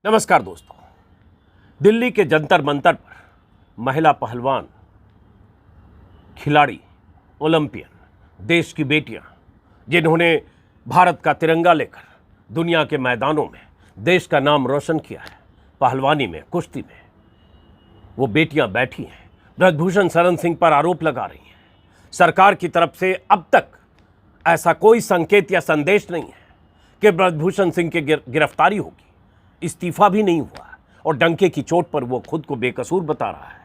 नमस्कार दोस्तों। दिल्ली के जंतर मंतर पर महिला पहलवान, खिलाड़ी, ओलंपियन, देश की बेटियां, जिन्होंने भारत का तिरंगा लेकर दुनिया के मैदानों में देश का नाम रोशन किया है, पहलवानी में, कुश्ती में, वो बेटियां बैठी हैं। ब्रजभूषण शरण सिंह पर आरोप लगा रही हैं। सरकार की तरफ से अब तक ऐसा कोई संकेत या संदेश नहीं है कि ब्रजभूषण सिंह की गिरफ्तारी होगी। इस्तीफा भी नहीं हुआ और डंके की चोट पर वो खुद को बेकसूर बता रहा है,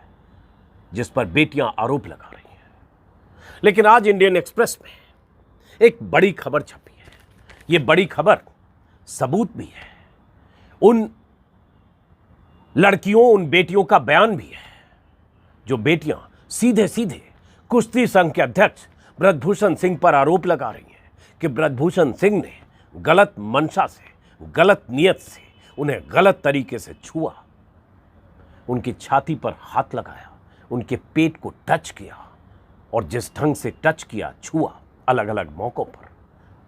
जिस पर बेटियां आरोप लगा रही हैं। लेकिन आज इंडियन एक्सप्रेस में एक बड़ी खबर छपी है। ये बड़ी खबर सबूत भी है, उन लड़कियों, उन बेटियों का बयान भी है, जो बेटियां सीधे सीधे कुश्ती संघ के अध्यक्ष ब्रजभूषण सिंह पर आरोप लगा रही हैं कि ब्रजभूषण सिंह ने गलत मंशा से, गलत नियत से उन्हें गलत तरीके से छुआ, उनकी छाती पर हाथ लगाया, उनके पेट को टच किया, और जिस ढंग से टच किया, छुआ अलग अलग मौकों पर,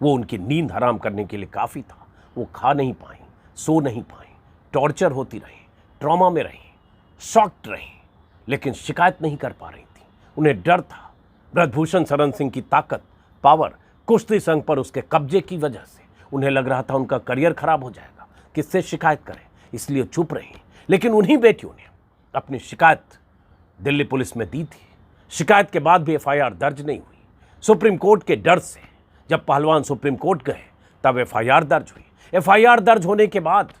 वो उनकी नींद हराम करने के लिए काफ़ी था। वो खा नहीं पाई, सो नहीं पाई, टॉर्चर होती रही, ट्रॉमा में रही, शॉक्ड रही, लेकिन शिकायत नहीं कर पा रही थी। उन्हें डर था ब्रजभूषण शरण सिंह की ताकत, पावर, कुश्ती संघ पर उसके कब्जे की वजह से। उन्हें लग रहा था उनका करियर खराब हो जाएगा, किससे शिकायत करें, इसलिए चुप रही। लेकिन उन्हीं बेटियों ने अपनी शिकायत दिल्ली पुलिस में दी थी। शिकायत के बाद भी एफआईआर दर्ज नहीं हुई। सुप्रीम कोर्ट के डर से जब पहलवान सुप्रीम कोर्ट गए तब एफआईआर दर्ज हुई। एफआईआर दर्ज होने के बाद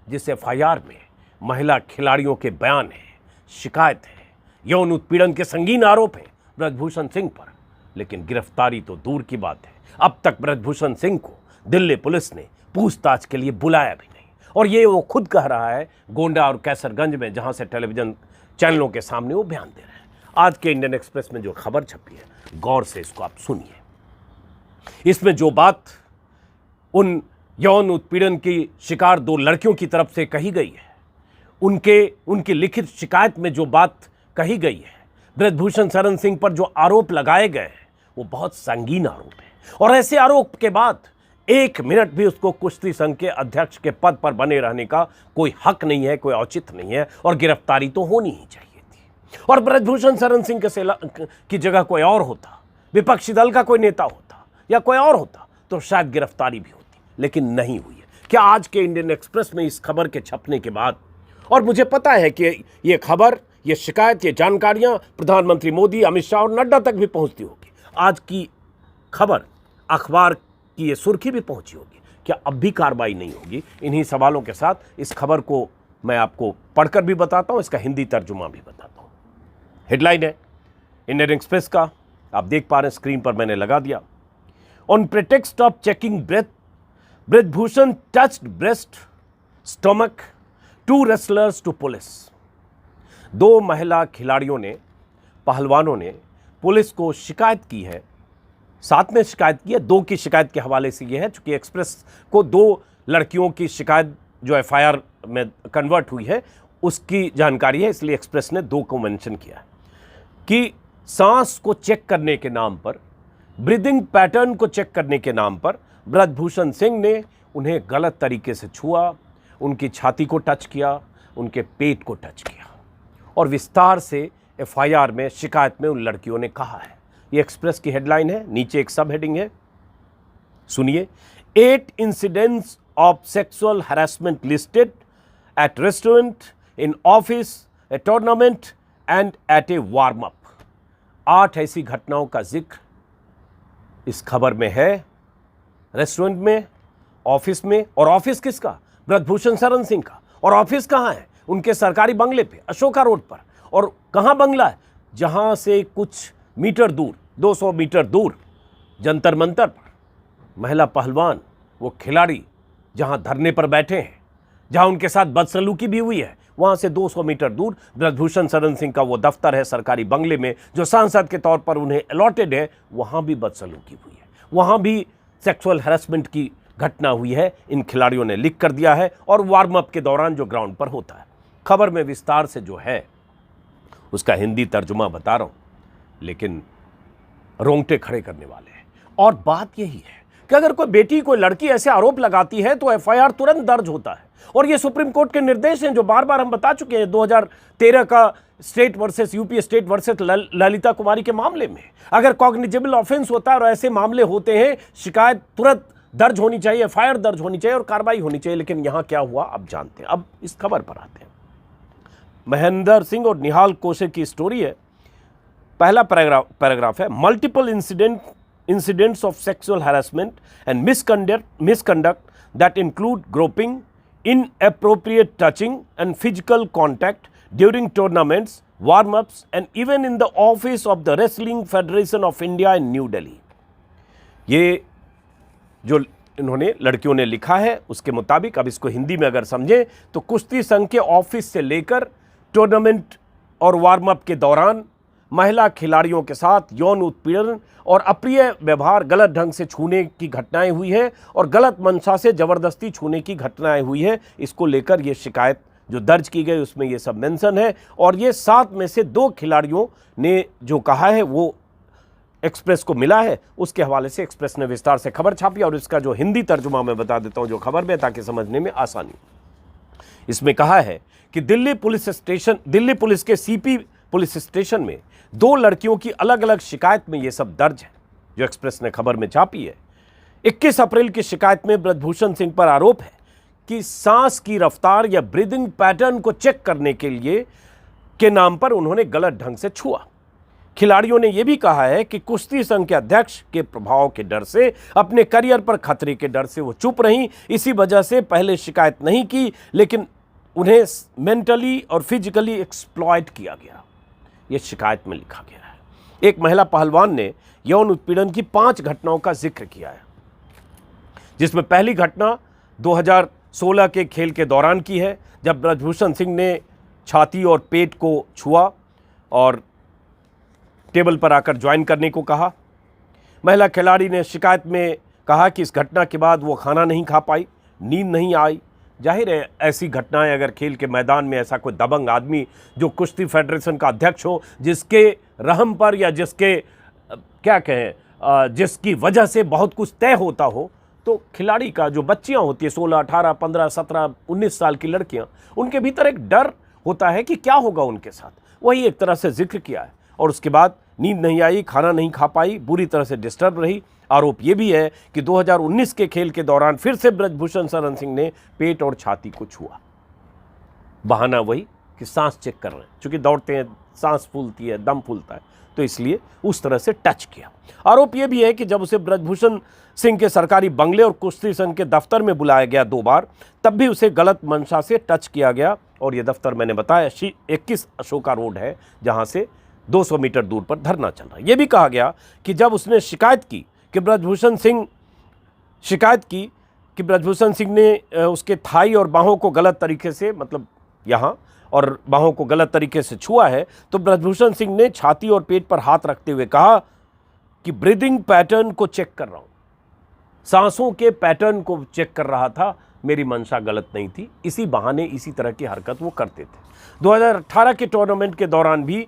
जिस एफआईआर में महिला खिलाड़ियों के बयान है, शिकायत है, यौन उत्पीड़न के संगीन आरोप हैं ब्रजभूषण सिंह पर, लेकिन गिरफ्तारी तो दूर की बात है। अब तक ब्रजभूषण सिंह को दिल्ली पुलिस ने पूछताछ के लिए बुलाया भी नहीं। और ये वो खुद कह रहा है गोंडा और कैसरगंज में, जहां से टेलीविजन चैनलों के सामने वो बयान दे रहे हैं। आज के इंडियन एक्सप्रेस में जो खबर छपी है, गौर से इसको आप सुनिए। इसमें जो बात उन यौन उत्पीड़न की शिकार दो लड़कियों की तरफ से कही गई है, उनकी लिखित शिकायत में जो बात कही गई है, ब्रजभूषण शरण सिंह पर जो आरोप लगाए गए हैं, वो बहुत संगीन आरोप है। और ऐसे आरोप के बाद एक मिनट भी उसको कुश्ती संघ के अध्यक्ष के पद पर बने रहने का कोई हक नहीं है, कोई औचित्य नहीं है, और गिरफ्तारी तो होनी ही चाहिए थी। और ब्रजभूषण शरण सिंह की जगह कोई और होता, विपक्षी दल का कोई नेता होता या कोई और होता, तो शायद गिरफ्तारी भी होती, लेकिन नहीं हुई है। क्या आज के इंडियन एक्सप्रेस में इस खबर के छपने के बाद, और मुझे पता है कि ये खबर, ये शिकायत, ये जानकारियां प्रधानमंत्री मोदी, अमित शाह और नड्डा तक भी पहुंचती होगी, आज की खबर अखबार कि ये सुर्खी भी पहुंची होगी, क्या अब भी कार्रवाई नहीं होगी? इन्हीं सवालों के साथ इस खबर को मैं आपको पढ़कर भी बताता हूं, इसका हिंदी तर्जुमा भी बताता हूं। हेडलाइन है इंडियन एक्सप्रेस का, आप देख पा रहे हैं, स्क्रीन पर मैंने लगा दिया। On pretext of checking breath, Brijbhushan touched breast, stomach, 2 wrestlers to police. 2 महिला खिलाड़ियों ने, पहलवानों ने पुलिस को शिकायत की है, साथ में शिकायत की है। 2 की शिकायत के हवाले से यह है, चूंकि एक्सप्रेस को 2 लड़कियों की शिकायत जो एफआईआर में कन्वर्ट हुई है उसकी जानकारी है, इसलिए एक्सप्रेस ने 2 को मेंशन किया कि सांस को चेक करने के नाम पर, ब्रीदिंग पैटर्न को चेक करने के नाम पर ब्रजभूषण सिंह ने उन्हें गलत तरीके से छुआ, उनकी छाती को टच किया, उनके पेट को टच किया। और विस्तार से एफआईआर में, शिकायत में उन लड़कियों ने कहा है। ये एक्सप्रेस की हेडलाइन है, नीचे एक सब हेडिंग है, सुनिए। 8 incidents of sexual harassment listed at restaurant, in office, a tournament and at a warm up. 8 ऐसी घटनाओं का जिक्र इस खबर में है, रेस्टोरेंट में, ऑफिस में। और ऑफिस किसका? ब्रजभूषण शरण सिंह का। और ऑफिस कहां है? उनके सरकारी बंगले पे, अशोका रोड पर। और कहां बंगला है? जहां से कुछ मीटर दूर, 200 मीटर दूर, जंतर मंतर पर महिला पहलवान, वो खिलाड़ी जहां धरने पर बैठे हैं, जहां उनके साथ बदसलूकी भी हुई है, वहां से 200 मीटर दूर ब्रजभूषण शरण सिंह का वो दफ्तर है, सरकारी बंगले में, जो सांसद के तौर पर उन्हें अलॉटेड है। वहां भी बदसलूकी हुई है, वहां भी सेक्सुअल हैरेसमेंट की घटना हुई है, इन खिलाड़ियों ने लिख कर दिया है। और वार्म अप के दौरान जो ग्राउंड पर होता है, खबर में विस्तार से जो है उसका हिंदी तर्जुमा बता रहा हूं, लेकिन रोंगटे खड़े करने वाले हैं। और बात यही है कि अगर कोई बेटी, कोई लड़की ऐसे आरोप लगाती है तो एफआईआर तुरंत दर्ज होता है। और ये सुप्रीम कोर्ट के निर्देश हैं जो बार बार हम बता चुके हैं। 2013 का state versus UP state versus Lalita Kumari के मामले में अगर कॉग्निजेबल ऑफेंस होता है और ऐसे मामले होते हैं, शिकायत तुरंत दर्ज होनी चाहिए, एफआईआर दर्ज होनी चाहिए और कार्रवाई होनी चाहिए। लेकिन यहां क्या हुआ अब जानते हैं। अब इस खबर पर आते हैं। महेंद्र सिंह और निहाल कौशिक की स्टोरी है। पहला पैराग्राफ है, multiple incidents of sexual harassment and misconduct that include groping, inappropriate touching and physical contact during tournaments, warm-ups and even in the office of the Wrestling Federation of India in New Delhi। ये जो इन्होंने लड़कियों ने लिखा है उसके मुताबिक, अब इसको हिंदी में अगर समझें तो कुश्ती संघ के ऑफिस से लेकर टूर्नामेंट और वार्म अप के दौरान महिला खिलाड़ियों के साथ यौन उत्पीड़न और अप्रिय व्यवहार, गलत ढंग से छूने की घटनाएं हुई है और गलत मंशा से जबरदस्ती छूने की घटनाएं हुई है। इसको लेकर ये शिकायत जो दर्ज की गई उसमें ये सब मेंशन है। और ये 7 में से 2 खिलाड़ियों ने जो कहा है वो एक्सप्रेस को मिला है। उसके हवाले से एक्सप्रेस ने विस्तार से खबर छापी और इसका जो हिंदी तर्जुमा मैं बता देता हूं जो खबर में, ताकि समझने में आसानी। इसमें कहा है कि दिल्ली पुलिस के सीपी पुलिस स्टेशन में 2 लड़कियों की अलग अलग शिकायत में यह सब दर्ज है जो एक्सप्रेस ने खबर में छापी है। 21 अप्रैल की शिकायत में ब्रजभूषण सिंह पर आरोप है कि सांस की रफ्तार या ब्रीदिंग पैटर्न को चेक करने के लिए के नाम पर उन्होंने गलत ढंग से छुआ। खिलाड़ियों ने यह भी कहा है कि कुश्ती संघ के अध्यक्ष के प्रभाव के डर से, अपने करियर पर खतरे के डर से वो चुप रहीं। इसी वजह से पहले शिकायत नहीं की, लेकिन उन्हें मेंटली और फिजिकली एक्सप्लॉइट किया गया। यह शिकायत में लिखा गया है। एक महिला पहलवान ने यौन उत्पीड़न की 5 घटनाओं का जिक्र किया है, जिसमें पहली घटना 2016 के खेल के दौरान की है, जब ब्रजभूषण सिंह ने छाती और पेट को छुआ और टेबल पर आकर ज्वाइन करने को कहा। महिला खिलाड़ी ने शिकायत में कहा कि इस घटना के बाद वो खाना नहीं खा पाई, नींद नहीं आई। जाहिर है ऐसी घटनाएं अगर खेल के मैदान में ऐसा कोई दबंग आदमी जो कुश्ती फेडरेशन का अध्यक्ष हो, जिसके रहम पर या जिसके क्या कहें जिसकी वजह से बहुत कुछ तय होता हो, तो खिलाड़ी का जो बच्चियां होती है 16, 18, 15, 17, 19 साल की लड़कियां, उनके भीतर एक डर होता है कि क्या होगा उनके साथ। वही एक तरह से जिक्र किया है। और उसके बाद नींद नहीं आई, खाना नहीं खा पाई, बुरी तरह से डिस्टर्ब रही। आरोप यह भी है कि 2019 के खेल के दौरान फिर से ब्रजभूषण शरण सिंह ने पेट और छाती को छुआ। बहाना वही कि सांस चेक कर रहे हैं, क्योंकि दौड़ते हैं सांस फूलती है, दम फूलता है, तो इसलिए उस तरह से टच किया। आरोप यह भी है कि जब उसे ब्रजभूषण सिंह के सरकारी बंगले और कुश्ती संघ के दफ्तर में बुलाया गया 2 बार, तब भी उसे गलत मंशा से टच किया गया। और यह दफ्तर मैंने बताया 21 अशोका रोड है, जहां से 200 मीटर दूर पर धरना चल रहा है। यह भी कहा गया कि जब उसने शिकायत की कि ब्रजभूषण सिंह ने उसके थाई और बाहों को गलत तरीके से, मतलब यहाँ और बाहों को गलत तरीके से छुआ है, तो ब्रजभूषण सिंह ने छाती और पेट पर हाथ रखते हुए कहा कि ब्रीदिंग पैटर्न को चेक कर रहा हूं, सांसों के पैटर्न को चेक कर रहा था, मेरी मंशा गलत नहीं थी। इसी बहाने इसी तरह की हरकत वो करते थे। 2018 के टूर्नामेंट के दौरान भी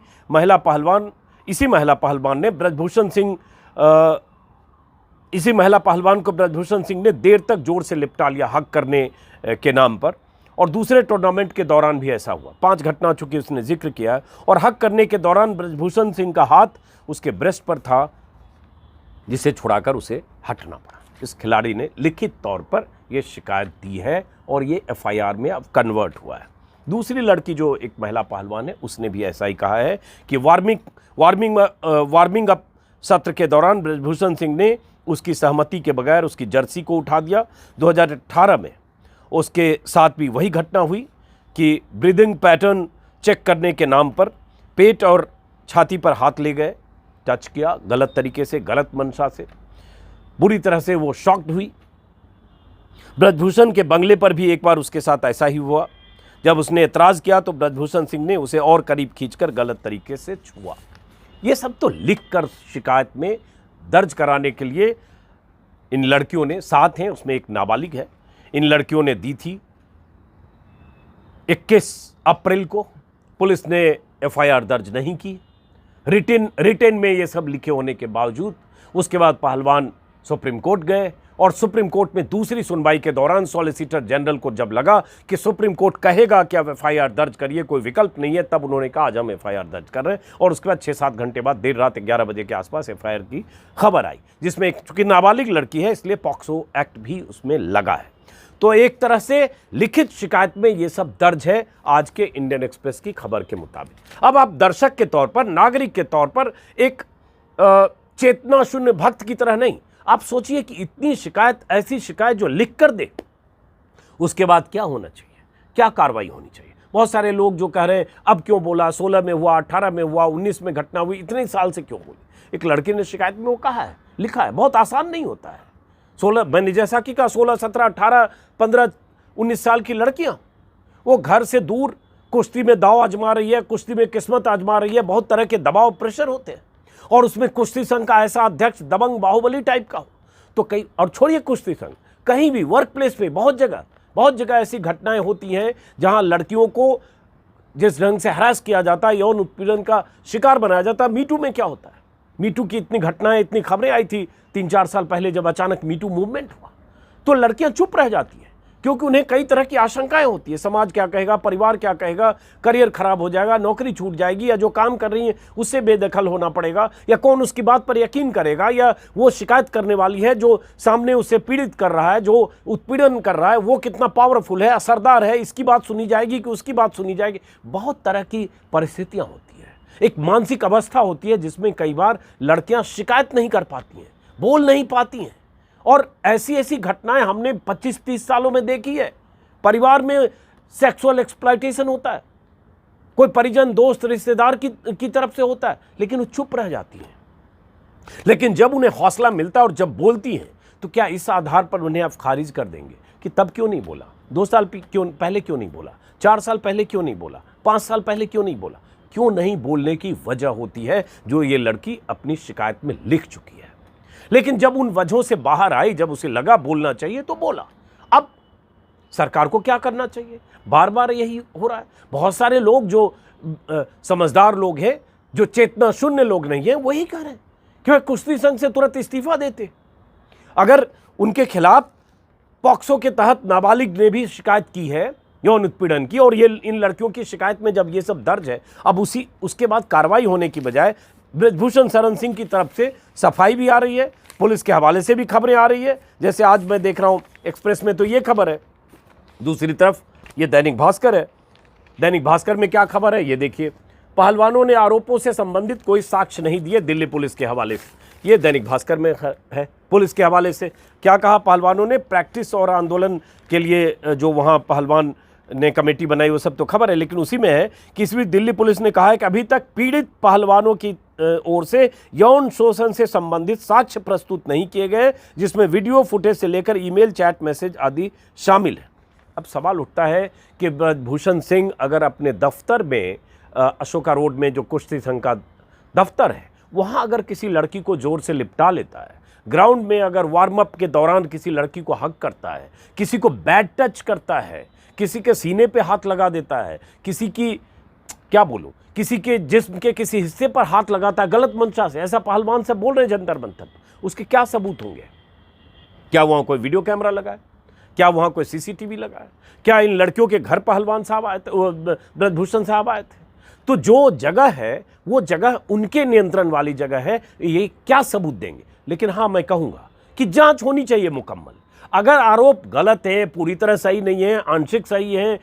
इसी महिला पहलवान को ब्रजभूषण सिंह ने देर तक जोर से लिपटा लिया हक करने के नाम पर। और दूसरे टूर्नामेंट के दौरान भी ऐसा हुआ। 5 घटना चूंकि उसने जिक्र किया है। और हक करने के दौरान ब्रजभूषण सिंह का हाथ उसके ब्रेस्ट पर था, जिसे छुड़ाकर उसे हटना पड़ा। इस खिलाड़ी ने लिखित तौर पर यह शिकायत दी है और ये एफआईआर में अब कन्वर्ट हुआ है। दूसरी लड़की जो एक महिला पहलवान है, उसने भी ऐसा ही कहा है कि वार्मिंग अप सत्र के दौरान ब्रजभूषण सिंह ने उसकी सहमति के बगैर उसकी जर्सी को उठा दिया। 2018 में उसके साथ भी वही घटना हुई कि ब्रीदिंग पैटर्न चेक करने के नाम पर पेट और छाती पर हाथ ले गए, टच किया गलत तरीके से, गलत मंशा से। बुरी तरह से वो शॉक्ड हुई। ब्रजभूषण के बंगले पर भी एक बार उसके साथ ऐसा ही हुआ। जब उसने एतराज़ किया तो ब्रजभूषण सिंह ने उसे और करीब खींचकर गलत तरीके से छुआ। ये सब तो लिखकर शिकायत में दर्ज कराने के लिए इन लड़कियों ने, 7 हैं उसमें एक नाबालिग है, इन लड़कियों ने दी थी। 21 अप्रैल को पुलिस ने एफआईआर दर्ज नहीं की। रिटेन में ये सब लिखे होने के बावजूद उसके बाद पहलवान सुप्रीम कोर्ट गए और सुप्रीम कोर्ट में दूसरी सुनवाई के दौरान सॉलिसिटर जनरल को जब लगा कि सुप्रीम कोर्ट कहेगा कि अब एफआईआर दर्ज करिए, कोई विकल्प नहीं है, तब उन्होंने कहा आज हम एफआईआर दर्ज कर रहे हैं। और उसके बाद 6-7 घंटे बाद देर रात 11 बजे के आसपास एफआईआर की खबर आई, जिसमें चूंकि नाबालिग लड़की है इसलिए पॉक्सो एक्ट भी उसमें लगा है। तो एक तरह से लिखित शिकायत में ये सब दर्ज है आज के इंडियन एक्सप्रेस की खबर के मुताबिक। अब आप दर्शक के तौर पर, नागरिक के तौर पर, एक चेतना शून्य भक्त की तरह नहीं, आप सोचिए कि इतनी शिकायत, ऐसी शिकायत जो लिख कर दे, उसके बाद क्या होना चाहिए, क्या कार्रवाई होनी चाहिए। बहुत सारे लोग जो कह रहे हैं अब क्यों बोला, 16 में हुआ, 18 में हुआ, 19 में घटना हुई, इतने साल से क्यों बोली। एक लड़के ने शिकायत में वो कहा है, लिखा है, बहुत आसान नहीं होता है। 16, मैंने जैसा कि कहा, 16, 17, 18, 15, 19 साल की लड़कियां, वो घर से दूर कुश्ती में दांव आजमा रही है, कुश्ती में किस्मत आजमा रही है, बहुत तरह के दबाव, प्रेशर होते हैं, और उसमें कुश्ती संघ का ऐसा अध्यक्ष दबंग बाहुबली टाइप का हो तो कहीं, और छोड़िए कुश्ती संघ, कहीं भी वर्क प्लेस पे बहुत जगह ऐसी घटनाएं होती हैं जहां लड़कियों को जिस ढंग से हरास किया जाता है, यौन उत्पीड़न का शिकार बनाया जाता है। मीटू में क्या होता है, मीटू की इतनी घटनाएं, इतनी खबरें आई थी 3-4 साल पहले जब अचानक मीटू मूवमेंट हुआ, तो लड़कियां चुप रह जाती हैं क्योंकि उन्हें कई तरह की आशंकाएं होती है। समाज क्या कहेगा, परिवार क्या कहेगा, करियर खराब हो जाएगा, नौकरी छूट जाएगी, या जो काम कर रही है उससे बेदखल होना पड़ेगा, या कौन उसकी बात पर यकीन करेगा, या वो शिकायत करने वाली है जो सामने उसे पीड़ित कर रहा है, जो उत्पीड़न कर रहा है, वो कितना पावरफुल है, असरदार है, इसकी बात सुनी जाएगी कि उसकी बात सुनी जाएगी। बहुत तरह की परिस्थितियां होती है, एक मानसिक अवस्था होती है जिसमें कई बार लड़कियां शिकायत नहीं कर पाती हैं, बोल नहीं पाती हैं। और ऐसी घटनाएं हमने 25-30 सालों में देखी है। परिवार में सेक्सुअल एक्सप्लॉयटेशन होता है, कोई परिजन, दोस्त, रिश्तेदार की तरफ से होता है, लेकिन वो चुप रह जाती है। लेकिन जब उन्हें हौसला मिलता है और जब बोलती हैं, तो क्या इस आधार पर उन्हें आप खारिज कर देंगे कि तब क्यों नहीं बोला, 2 साल पहले क्यों नहीं बोला, 4 साल पहले क्यों नहीं बोला, 5 साल पहले क्यों नहीं बोला। क्यों नहीं बोलने की वजह होती है जो ये लड़की अपनी शिकायत में लिख चुकी है। लेकिन जब उन वजहों से बाहर आई, जब उसे लगा बोलना चाहिए तो बोला। अब सरकार को क्या करना चाहिए, बार बार यही हो रहा है। बहुत सारे लोग जो समझदार लोग हैं, जो चेतना शून्य लोग नहीं है, वही कह रहे हैं कि वे कुश्ती संघ से तुरंत इस्तीफा देते। अगर उनके खिलाफ पॉक्सो के तहत नाबालिग ने भी शिकायत की है यौन उत्पीड़न की, और ये इन लड़कियों की शिकायत में जब ये सब दर्ज है, अब उसके बाद कार्रवाई होने की बजाय ब्रजभूषण शरण सिंह की तरफ से सफाई भी आ रही है, पुलिस के हवाले से भी खबरें आ रही है। जैसे आज मैं देख रहा हूं एक्सप्रेस में तो ये खबर है, दूसरी तरफ ये दैनिक भास्कर है। दैनिक भास्कर में क्या खबर है ये देखिए, पहलवानों ने आरोपों से संबंधित कोई साक्ष्य नहीं दिए, दिल्ली पुलिस के हवाले से। ये दैनिक भास्कर में है। पुलिस के हवाले से क्या कहा, पहलवानों ने प्रैक्टिस और आंदोलन के लिए जो वहाँ पहलवान ने कमेटी बनाई, वो सब तो खबर है, लेकिन उसी में है कि इस बीच दिल्ली पुलिस ने कहा है कि अभी तक पीड़ित पहलवानों की ओर से यौन शोषण से संबंधित साक्ष्य प्रस्तुत नहीं किए गए, जिसमें वीडियो फुटेज से लेकर ईमेल, चैट मैसेज आदि शामिल है। अब सवाल उठता है कि ब्रजभूषण सिंह अगर अपने दफ्तर में, अशोका रोड में जो कुश्ती संघ का दफ्तर है, वहाँ अगर किसी लड़की को जोर से लिपटा लेता है, ग्राउंड में अगर वार्म अप के दौरान किसी लड़की को हक करता है, किसी को बैड टच करता है, किसी के सीने पे हाथ लगा देता है, किसी की क्या बोलूं, किसी के जिस्म के किसी हिस्से पर हाथ लगाता है गलत मंशा से, ऐसा पहलवान से बोल रहे हैं जंतर मंतर, उसके क्या सबूत होंगे? क्या वहां कोई वीडियो कैमरा लगा है? क्या वहां कोई सीसीटीवी लगा है? क्या इन लड़कियों के घर पहलवान साहब आए थे, ब्रजभूषण साहब आए थे? तो जो जगह है वो जगह उनके नियंत्रण वाली जगह है, ये क्या सबूत देंगे? लेकिन हाँ, मैं कहूंगा कि जांच होनी चाहिए मुकम्मल। अगर आरोप गलत है, पूरी तरह सही नहीं है, आंशिक सही है,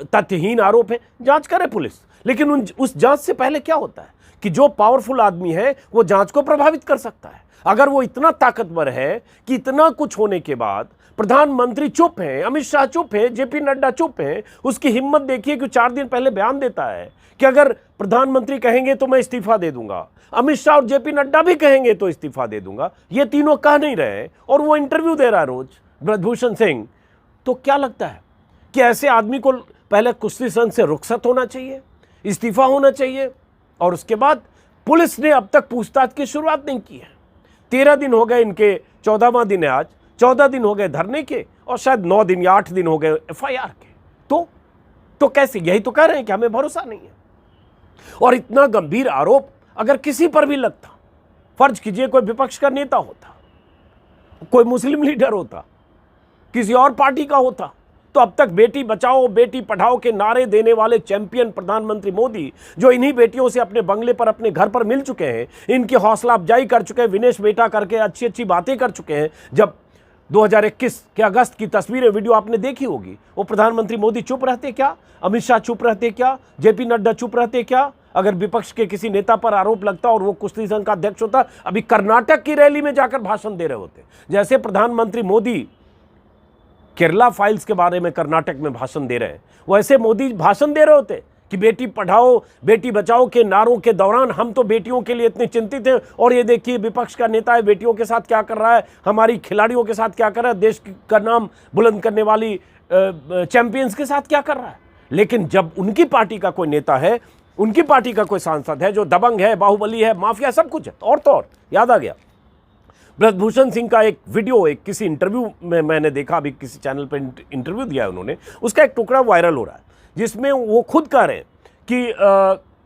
तथ्यहीन आरोप है, जांच करे पुलिस। लेकिन उस जांच से पहले क्या होता है कि जो पावरफुल आदमी है वो जांच को प्रभावित कर सकता है। अगर वो इतना ताकतवर है कि इतना कुछ होने के बाद प्रधानमंत्री चुप हैं, अमित शाह चुप हैं, जेपी नड्डा चुप हैं, उसकी हिम्मत देखिए कि 4 दिन पहले बयान देता है कि अगर प्रधानमंत्री कहेंगे तो मैं इस्तीफा दे दूंगा, अमित शाह और जेपी नड्डा भी कहेंगे तो इस्तीफा दे दूंगा। ये तीनों कह नहीं रहे और वो इंटरव्यू दे रहा है रोज ब्रजभूषण सिंह। तो क्या लगता है कि ऐसे आदमी को पहले कुश्ती संघ से रुखसत होना चाहिए, इस्तीफा होना चाहिए, और उसके बाद पुलिस ने अब तक पूछताछ की शुरुआत नहीं की है। 13 दिन हो गए इनके, 14वां दिन है आज, 14 दिन हो गए धरने के, और शायद 9 दिन या 8 दिन हो गए एफआईआर के। तो कैसे? यही तो कह रहे हैं कि हमें भरोसा नहीं है। और इतना गंभीर आरोप अगर किसी पर भी लगता, फर्ज कीजिए कोई विपक्ष का नेता होता, कोई मुस्लिम लीडर होता, किसी और पार्टी का होता, तो अब तक बेटी बचाओ बेटी पढ़ाओ के नारे देने वाले चैंपियन प्रधानमंत्री मोदी, जो इन्हीं बेटियों से अपने बंगले पर अपने घर पर मिल चुके हैं, इनकी हौसला अफजाई कर चुके हैं, विनेश बेटा करके अच्छी अच्छी बातें कर चुके हैं। जब 2021 के अगस्त की तस्वीरें वीडियो आपने देखी होगी, वो प्रधानमंत्री मोदी चुप रहते क्या? अमित शाह चुप रहते क्या? जेपी नड्डा चुप रहते क्या? अगर विपक्ष के किसी नेता पर आरोप लगता और वो कुश्ती संघ का अध्यक्ष होता, अभी कर्नाटक की रैली में जाकर भाषण दे रहे होते। जैसे प्रधानमंत्री मोदी केरला फाइल्स के बारे में कर्नाटक में भाषण दे रहे हैं, वैसे मोदी भाषण दे रहे होते कि बेटी पढ़ाओ बेटी बचाओ के नारों के दौरान हम तो बेटियों के लिए इतने चिंतित हैं, और ये देखिए विपक्ष का नेता है बेटियों के साथ क्या कर रहा है, हमारी खिलाड़ियों के साथ क्या कर रहा है, देश का नाम बुलंद करने वाली चैंपियंस के साथ क्या कर रहा है। लेकिन जब उनकी पार्टी का कोई नेता है, उनकी पार्टी का कोई सांसद है जो दबंग है, बाहुबली है, माफिया सब कुछ है, और तो और याद आ गया ब्रजभूषण सिंह का एक वीडियो, एक किसी इंटरव्यू में मैंने देखा, अभी किसी चैनल पर इंटरव्यू दिया है उन्होंने, उसका एक टुकड़ा वायरल हो रहा है जिसमें वो खुद कह रहे हैं कि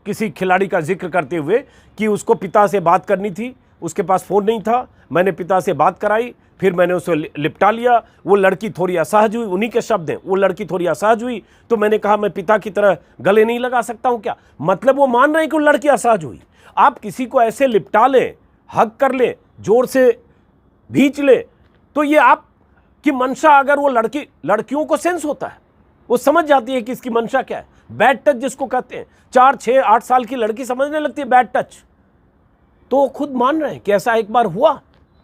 किसी खिलाड़ी का जिक्र करते हुए कि उसको पिता से बात करनी थी, उसके पास फ़ोन नहीं था, मैंने पिता से बात कराई, फिर मैंने उसे लिपटा लिया, वो लड़की थोड़ी असहज हुई, उन्हीं के शब्द हैं, वो लड़की थोड़ी असहज हुई तो मैंने कहा मैं पिता की तरह गले नहीं लगा सकता हूँ क्या? मतलब वो मान रहे हैं कि वो लड़की असहज हुई। आप किसी को ऐसे लिपटा लें, हग कर लें, जोर से भींच ले, तो ये आपकी मंशा, अगर वो लड़कियों को सेंस होता है, वो समझ जाती है कि इसकी मंशा क्या है। बैड टच जिसको कहते हैं, 4, 6, 8 साल की लड़की समझने लगती है बैड टच, तो वो खुद मान रहे हैं कि ऐसा एक बार हुआ,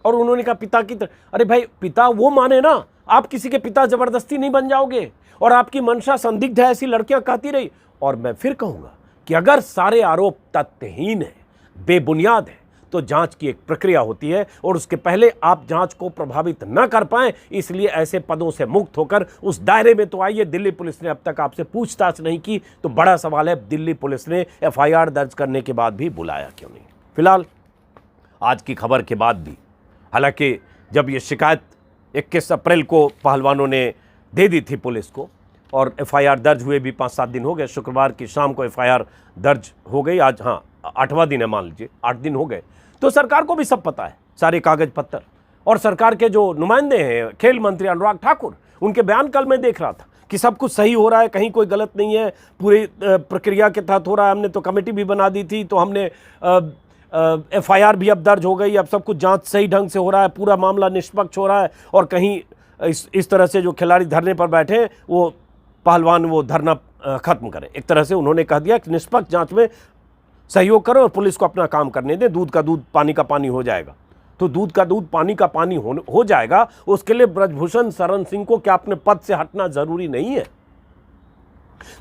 और उन्होंने कहा पिता की तरह। अरे भाई, पिता वो माने ना, आप किसी के पिता जबरदस्ती नहीं बन जाओगे, और आपकी मंशा संदिग्ध है, ऐसी लड़कियां कहती रही। और मैं फिर कहूंगा कि अगर सारे आरोप तथ्यहीन है, बेबुनियाद है, तो जांच की एक प्रक्रिया होती है, और उसके पहले आप जांच को प्रभावित न कर पाएं, इसलिए ऐसे पदों से मुक्त होकर उस दायरे में तो आइए। दिल्ली पुलिस ने अब तक आपसे पूछताछ नहीं की, तो बड़ा सवाल है दिल्ली पुलिस ने एफआईआर दर्ज करने के बाद भी बुलाया क्यों नहीं। फिलहाल आज की खबर के बाद भी, हालांकि जब ये शिकायत 21 अप्रैल को पहलवानों ने दे दी थी पुलिस को, और एफआईआर दर्ज हुए भी 5-7 दिन हो गए, शुक्रवार की शाम को एफआईआर दर्ज हो गई, आज 8वां दिन है, मान लीजिए 8 दिन हो गए, तो सरकार को भी सब पता है, सारे कागज पत्तर। और सरकार के जो नुमाइंदे हैं, खेल मंत्री अनुराग ठाकुर, उनके बयान कल मैं देख रहा था कि सब कुछ सही हो रहा है, कहीं कोई गलत नहीं है, पूरी प्रक्रिया के तहत हो रहा है, हमने तो कमेटी भी बना दी थी, तो हमने एफआईआर भी अब दर्ज हो गई, अब सब कुछ जांच सही ढंग से हो रहा है, पूरा मामला निष्पक्ष हो रहा है, और कहीं इस तरह से जो खिलाड़ी धरने पर बैठे हैं, वो पहलवान वो धरना खत्म करें। एक तरह से उन्होंने कह दिया कि निष्पक्ष जांच में सहयोग करो और पुलिस को अपना काम करने दें, दूध का दूध पानी का पानी हो जाएगा। तो दूध का दूध पानी का पानी हो जाएगा, उसके लिए ब्रजभूषण शरण सिंह को क्या अपने पद से हटना जरूरी नहीं है,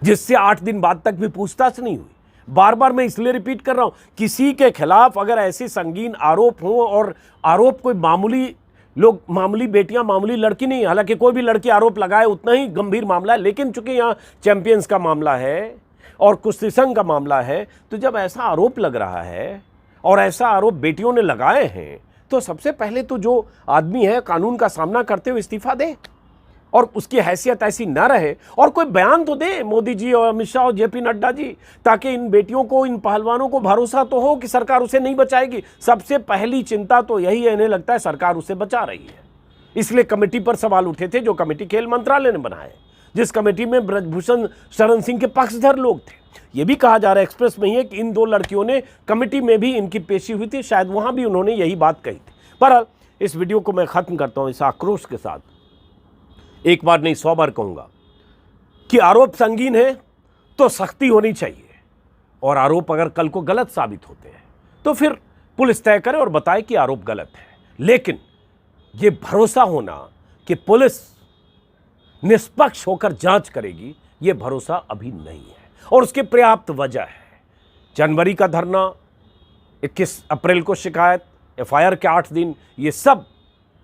जिससे 8 दिन बाद तक भी पूछताछ नहीं हुई। बार बार मैं इसलिए रिपीट कर रहा हूं, किसी के खिलाफ अगर ऐसे संगीन आरोप हो, और आरोप कोई मामूली लोग, मामूली बेटियां, मामूली लड़की नहीं, हालांकि कोई भी लड़की आरोप लगाए उतना ही गंभीर मामला है, लेकिन चूंकि यहाँ चैंपियंस का मामला है और कुश्ती संघ का मामला है, तो जब ऐसा आरोप लग रहा है और ऐसा आरोप बेटियों ने लगाए हैं, तो सबसे पहले तो जो आदमी है कानून का सामना करते हुए इस्तीफा दे, और उसकी हैसियत ऐसी ना रहे, और कोई बयान तो दे मोदी जी और अमित शाह और जेपी नड्डा जी, ताकि इन बेटियों को, इन पहलवानों को भरोसा तो हो कि सरकार उसे नहीं बचाएगी। सबसे पहली चिंता तो यही है, इन्हें लगता है सरकार उसे बचा रही है, इसलिए कमेटी पर सवाल उठे थे, जो कमेटी खेल मंत्रालय ने बनाए, जिस कमेटी में ब्रजभूषण शरण सिंह के पक्षधर लोग थे। यह भी कहा जा रहा है, एक्सप्रेस में ही है, कि इन 2 लड़कियों ने कमेटी में भी इनकी पेशी हुई थी, शायद वहां भी उन्होंने यही बात कही थी। पर इस वीडियो को मैं खत्म करता हूं इस आक्रोश के साथ, एक बार नहीं 100 बार कहूंगा कि आरोप संगीन है तो सख्ती होनी चाहिए, और आरोप अगर कल को गलत साबित होते हैं तो फिर पुलिस तय करे और बताए कि आरोप गलत है। लेकिन यह भरोसा होना कि पुलिस निष्पक्ष होकर जांच करेगी, यह भरोसा अभी नहीं है, और उसकी पर्याप्त वजह है। जनवरी का धरना, 21 अप्रैल को शिकायत, एफआईआर के 8 दिन, ये सब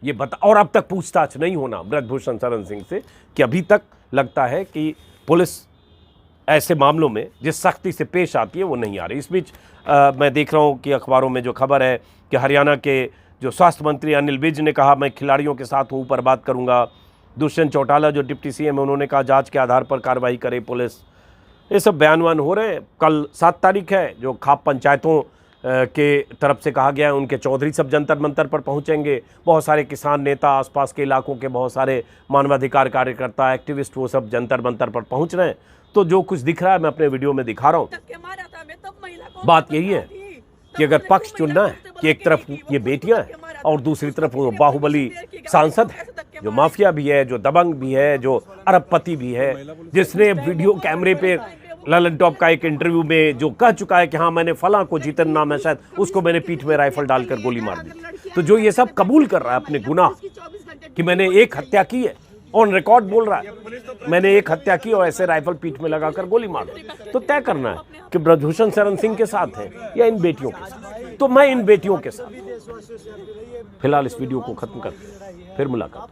ये बता, और अब तक पूछताछ नहीं होना ब्रजभूषण शरण सिंह से, कि अभी तक लगता है कि पुलिस ऐसे मामलों में जिस सख्ती से पेश आती है वो नहीं आ रही। इस बीच मैं देख रहा हूँ कि अखबारों में जो खबर है कि हरियाणा के जो स्वास्थ्य मंत्री अनिल विज ने कहा मैं खिलाड़ियों के साथ हूँ, ऊपर बात करूँगा। दुष्यंत चौटाला जो डिप्टी सीएम है, उन्होंने कहा जांच के आधार पर कार्रवाई करे पुलिस। ये सब बयान हो रहे हैं। कल 7 तारीख है, जो खाप पंचायतों के तरफ से कहा गया है। उनके चौधरी सब जंतर मंतर पर पहुंचेंगे। बहुत सारे किसान नेता, आसपास के इलाकों के बहुत सारे मानवाधिकार कार्यकर्ता, एक्टिविस्ट, वो सब जंतर मंतर पर पहुंच रहे हैं। तो जो कुछ दिख रहा है मैं अपने वीडियो में दिखा रहा हूं। बात यही है कि अगर पक्ष चुनना है कि एक तरफ ये बेटियां हैं और दूसरी तरफ वो बाहुबली सांसद है, जो माफिया भी है, जो दबंग भी है, जो अरबपति भी है, जिसने वीडियो कैमरे पे ललन टॉप का एक इंटरव्यू में जो कह चुका है कि हाँ मैंने फलां को, जीतन नाम है शायद, उसको मैंने पीठ में राइफल डालकर गोली मार दी। तो जो ये सब कबूल कर रहा है अपने गुनाह कि मैंने एक हत्या की है, ऑन रिकॉर्ड बोल रहा है मैंने एक हत्या की और ऐसे राइफल पीठ में लगाकर गोली मार दी, तो तय करना है कि ब्रजभूषण शरण सिंह के साथ है या इन बेटियों के साथ। तो मैं इन बेटियों के साथ। फिलहाल इस वीडियो को खत्म करते हैं, फिर मुलाकात।